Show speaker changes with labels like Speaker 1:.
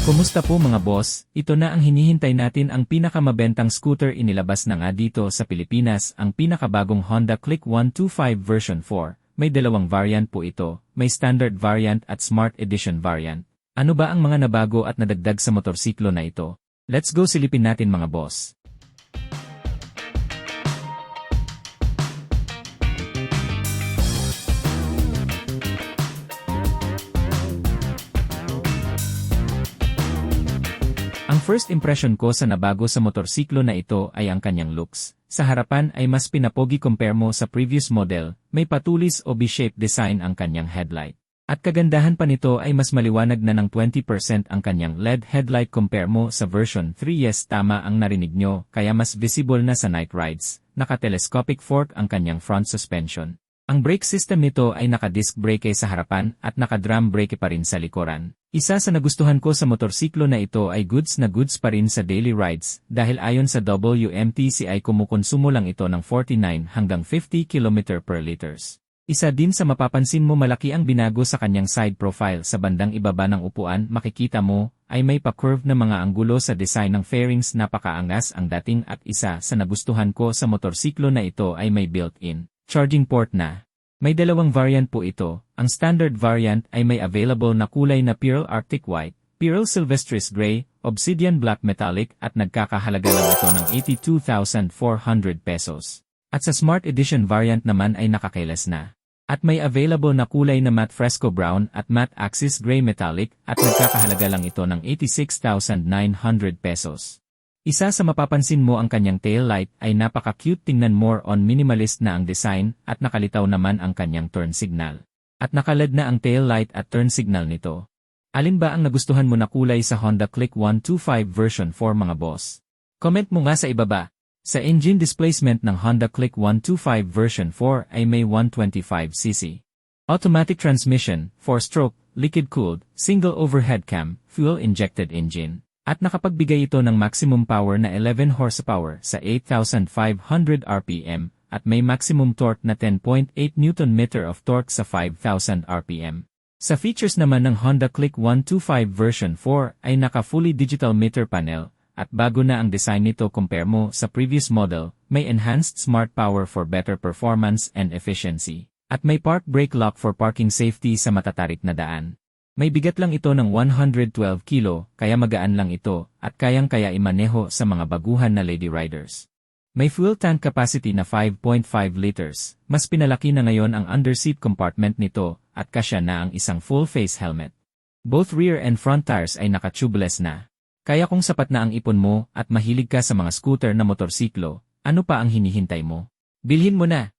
Speaker 1: Kumusta po mga boss? Ito na ang hinihintay natin, ang pinakamabentang scooter. Inilabas na nga dito sa Pilipinas ang pinakabagong Honda Click 125 version 4. May dalawang variant po ito, may standard variant at smart edition variant. Ano ba ang mga nabago at nadagdag sa motorsiklo na ito? Let's go, silipin natin mga boss. Ang first impression ko sa nabago sa motorsiklo na ito ay ang kanyang looks. Sa harapan ay mas pinapogi compare mo sa previous model, may patulis o B-shaped design ang kanyang headlight. At kagandahan pa nito ay mas maliwanag na ng 20% ang kanyang LED headlight compare mo sa version 3. Yes, tama ang narinig nyo, kaya mas visible na sa night rides. Naka-telescopic fork ang kanyang front suspension. Ang brake system nito ay naka-disc brake sa harapan at naka-drum brake pa rin sa likuran. Isa sa nagustuhan ko sa motorsiklo na ito ay goods na goods pa rin sa daily rides dahil ayon sa WMTC ay kumukonsumo lang ito ng 49 hanggang 50 km per liters. Isa din sa mapapansin mo, malaki ang binago sa kanyang side profile. Sa bandang ibaba ng upuan, makikita mo ay may pa-curve na mga anggulo sa design ng fairings. Napakaangas ang dating, at isa sa nagustuhan ko sa motorsiklo na ito ay may built-in charging port na. May dalawang variant po ito. Ang standard variant ay may available na kulay na Pearl Arctic White, Pearl Silvestris Gray, Obsidian Black Metallic, at nagkakahalaga lang ito ng 82,400 pesos. At sa Smart Edition variant naman ay nakakailas na. At may available na kulay na Matte Fresco Brown at Matte Axis Gray Metallic, at nagkakahalaga lang ito ng 86,900 pesos. Isa sa mapapansin mo, ang kanyang tail light ay napaka-cute tingnan, more on minimalist na ang design, at nakalitaw naman ang kanyang turn signal. At naka-LED na ang tail light at turn signal nito. Alin ba ang nagustuhan mo na kulay sa Honda Click 125 version 4 mga boss? Comment mo nga sa ibaba. Sa engine displacement ng Honda Click 125 version 4 ay may 125cc. Automatic transmission, 4-stroke, liquid-cooled, single overhead cam, fuel-injected engine. At nakapagbigay ito ng maximum power na 11 horsepower sa 8,500 RPM at may maximum torque na 10.8 Nm of torque sa 5,000 RPM. Sa features naman ng Honda Click 125 version 4 ay naka-fully digital meter panel at bago na ang design nito compare mo sa previous model, may enhanced smart power for better performance and efficiency. At may park brake lock for parking safety sa matatarik na daan. May bigat lang ito ng 112 kilo, kaya magaan lang ito, at kayang-kaya imaneho sa mga baguhan na lady riders. May fuel tank capacity na 5.5 liters, mas pinalaki na ngayon ang underseat compartment nito, at kasya na ang isang full-face helmet. Both rear and front tires ay naka-tubeless na. Kaya kung sapat na ang ipon mo, at mahilig ka sa mga scooter na motorsiklo, ano pa ang hinihintay mo? Bilhin mo na!